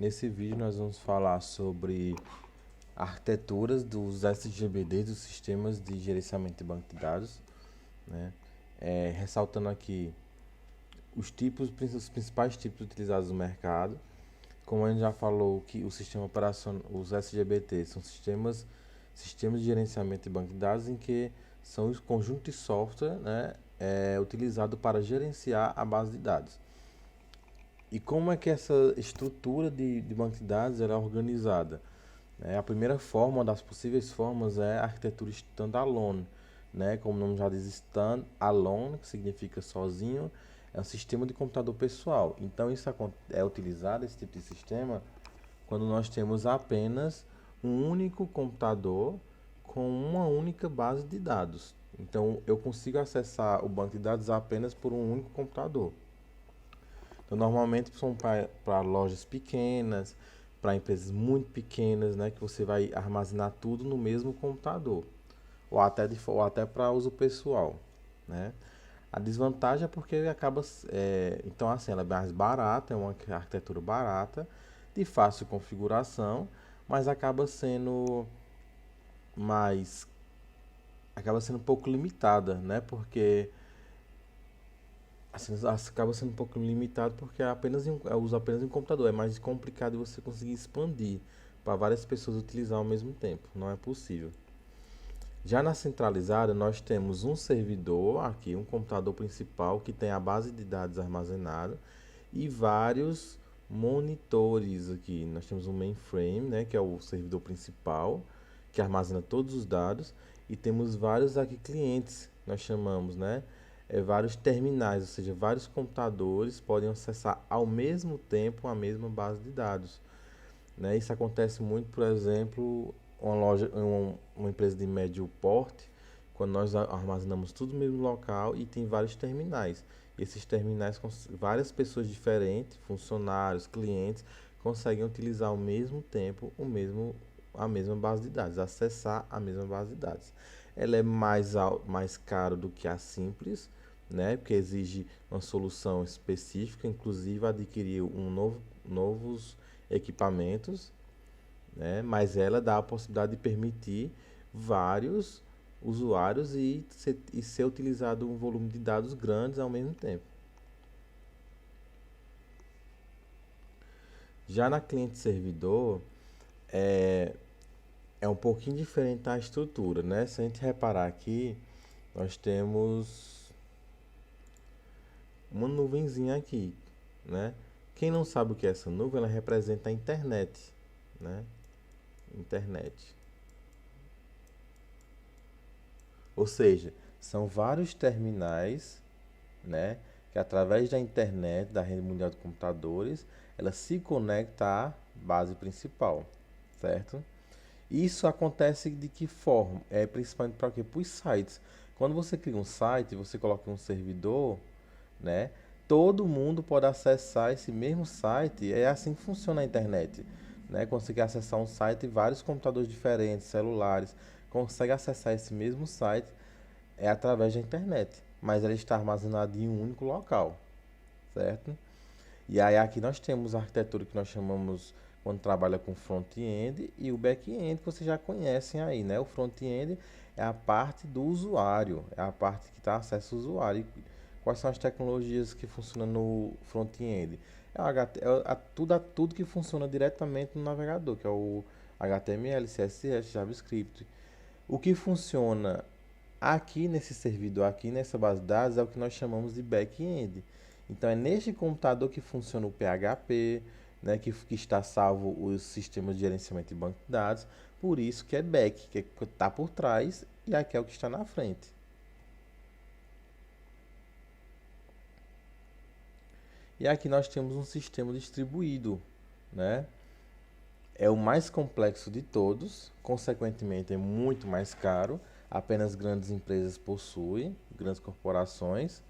Nesse vídeo nós vamos falar sobre arquiteturas dos SGBDs, dos sistemas de gerenciamento de banco de dados, né? Ressaltando aqui os principais tipos utilizados no mercado. Como a gente já falou, que o sistema operacional, os SGBT são sistemas de gerenciamento de banco de dados em que são os conjuntos de software, né, utilizado para gerenciar a base de dados. E como é que essa estrutura de banco de dados ela é organizada? A primeira forma, uma das possíveis formas, é a arquitetura standalone, né? Como o nome já diz, standalone, que significa sozinho, é um sistema de computador pessoal. Então, isso é utilizado, esse tipo de sistema, quando nós temos apenas um único computador com uma única base de dados. Então, eu consigo acessar o banco de dados apenas por um único computador. Então, normalmente são para lojas pequenas, para empresas muito pequenas, né, que você vai armazenar tudo no mesmo computador, ou até para uso pessoal, né? A desvantagem é porque então assim, ela é mais barata, é uma arquitetura barata, de fácil configuração, mas mais, acaba sendo um pouco limitada, né? Porque assim, acaba sendo um pouco limitado porque usa apenas em um computador. É mais complicado você conseguir expandir para várias pessoas utilizar ao mesmo tempo. Não é possível. Já na centralizada, nós temos um servidor aqui, um computador principal que tem a base de dados armazenada e vários monitores aqui. Nós temos um mainframe, né, que é o servidor principal, que armazena todos os dados, e temos vários aqui clientes, nós chamamos, né, vários terminais, ou seja, vários computadores podem acessar ao mesmo tempo a mesma base de dados, né? Isso acontece muito, por exemplo, uma empresa de médio porte, quando nós armazenamos tudo no mesmo local e tem vários terminais. Esses terminais, várias pessoas diferentes, funcionários, clientes, conseguem utilizar ao mesmo tempo a mesma base de dados, acessar a mesma base de dados. Ela é mais caro do que a simples, né? Porque exige uma solução específica, inclusive adquirir novos equipamentos, né? Mas ela dá a possibilidade de permitir vários usuários e ser utilizado um volume de dados grandes ao mesmo tempo. Já na cliente servidor, é, é um pouquinho diferente a estrutura, né? Se a gente reparar aqui, nós temos uma nuvenzinha aqui, né? Quem não sabe o que é essa nuvem, ela representa a internet, né? Internet. Ou seja, são vários terminais, né, que através da internet, da rede mundial de computadores, ela se conecta à base principal, certo? Isso acontece de que forma? É principalmente para quê? Para os sites. Quando você cria um site, você coloca um servidor, né? Todo mundo pode acessar esse mesmo site. É assim que funciona a internet, né? Consegue acessar um site, vários computadores diferentes, celulares, consegue acessar esse mesmo site através da internet, mas ela está armazenada em um único local, certo? E aí aqui nós temos a arquitetura que nós chamamos quando trabalha com front-end e o back-end que vocês já conhecem aí, né? O front-end é a parte do usuário, é a parte que dá acesso ao usuário. E quais são as tecnologias que funcionam no front-end? É, o HT, tudo que funciona diretamente no navegador, que é o HTML, CSS, JavaScript. O que funciona aqui nesse servidor, aqui nessa base de dados, é o que nós chamamos de back-end. Então é neste computador que funciona o PHP, né, que está salvo os sistemas de gerenciamento de banco de dados. Por isso que é back, que está por trás, e aqui é o que está na frente. E aqui nós temos um sistema distribuído, né? É o mais complexo de todos, consequentemente é muito mais caro. Apenas grandes empresas possuem, grandes corporações,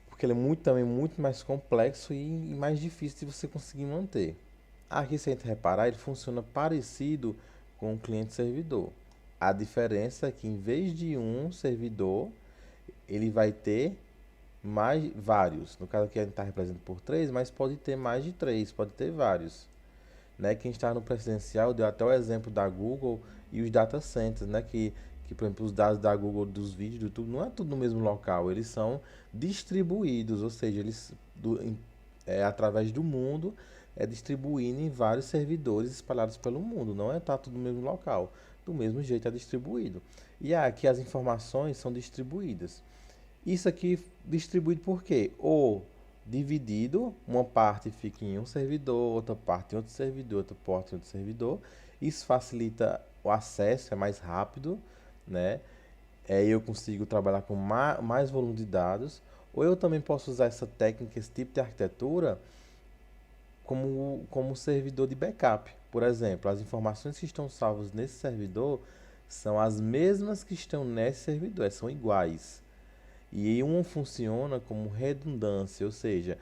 porque ele é também muito mais complexo e mais difícil de você conseguir manter. Aqui, se a gente reparar, ele funciona parecido com o cliente-servidor. A diferença é que em vez de um servidor, ele vai ter vários. No caso aqui a gente está representando por três, mas pode ter mais de três, pode ter vários. né? Quem está no presencial deu até o exemplo da Google e os data centers, né? Por exemplo, os dados da Google, dos vídeos do YouTube, não é tudo no mesmo local, eles são distribuídos, ou seja, através do mundo, distribuindo em vários servidores espalhados pelo mundo, não é tá tudo no mesmo local, do mesmo jeito é distribuído. E aqui as informações são distribuídas. Isso aqui distribuído por quê? Ou dividido, uma parte fica em um servidor, outra parte em outro servidor, outra parte em outro servidor. Isso facilita o acesso, é mais rápido, né? Eu consigo trabalhar com mais volume de dados. Ou eu também posso usar essa técnica, esse tipo de arquitetura, como servidor de backup. Por exemplo, as informações que estão salvas nesse servidor são as mesmas que estão nesse servidor, são iguais. E um funciona como redundância, ou seja,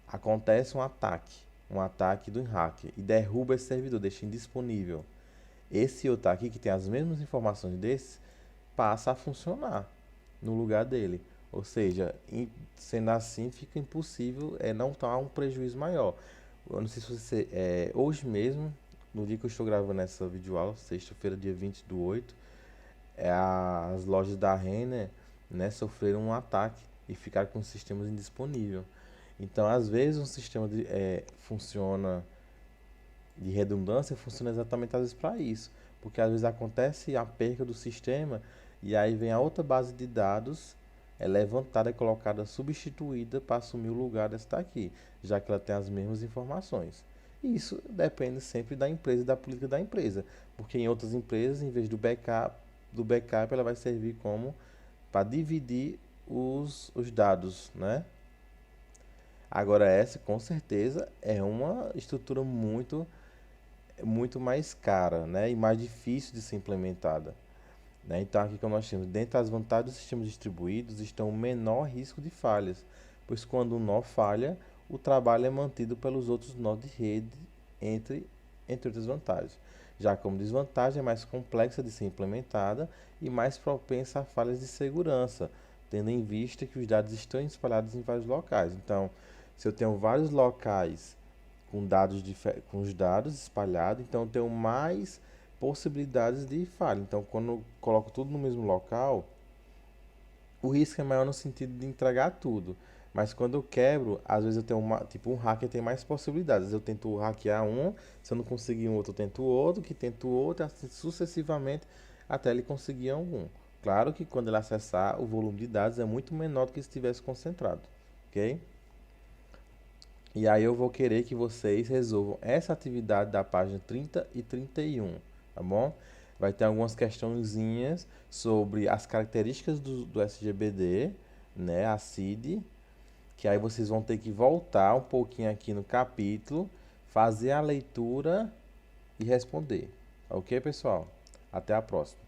acontece um ataque do hacker e derruba esse servidor, deixa indisponível. Esse outro aqui, que tem as mesmas informações desse, passa a funcionar no lugar dele. Ou seja, sendo assim, fica impossível não tomar um prejuízo maior. Eu não sei se você. Hoje mesmo, no dia que eu estou gravando essa videoaula, sexta-feira, dia 20/8, as lojas da Renner, né, sofreram um ataque e ficaram com sistemas indisponíveis. Então, às vezes, um sistema funciona de redundância, funciona exatamente às vezes para isso. Porque às vezes acontece a perca do sistema e aí vem a outra base de dados levantada, colocada, substituída para assumir o lugar dessa aqui, já que ela tem as mesmas informações. E isso depende sempre da empresa e da política da empresa, porque em outras empresas, em vez do backup ela vai servir como para dividir os dados, né? Agora essa, com certeza, é uma estrutura muito mais cara, né? E mais difícil de ser implementada, né? Então aqui como nós temos, dentre as vantagens dos sistemas distribuídos estão o menor risco de falhas, pois quando um nó falha, o trabalho é mantido pelos outros nós de rede, entre, entre outras vantagens. Já como desvantagem, é mais complexa de ser implementada e mais propensa a falhas de segurança, tendo em vista que os dados estão espalhados em vários locais. Então, se eu tenho vários locais com os dados espalhados, então eu tenho mais possibilidades de falha. Então, quando eu coloco tudo no mesmo local, o risco é maior no sentido de entregar tudo. Mas quando eu quebro, às vezes eu tenho tipo um hacker tem mais possibilidades. Eu tento hackear um, se eu não conseguir um outro, eu tento outro, que tento outro, assim sucessivamente até ele conseguir algum. Claro que quando ele acessar, o volume de dados é muito menor do que se estivesse concentrado, ok? E aí eu vou querer que vocês resolvam essa atividade da página 30 e 31, tá bom? Vai ter algumas questõezinhas sobre as características do SGBD, né, a CID, que aí vocês vão ter que voltar um pouquinho aqui no capítulo, fazer a leitura e responder. Ok, pessoal? Até a próxima.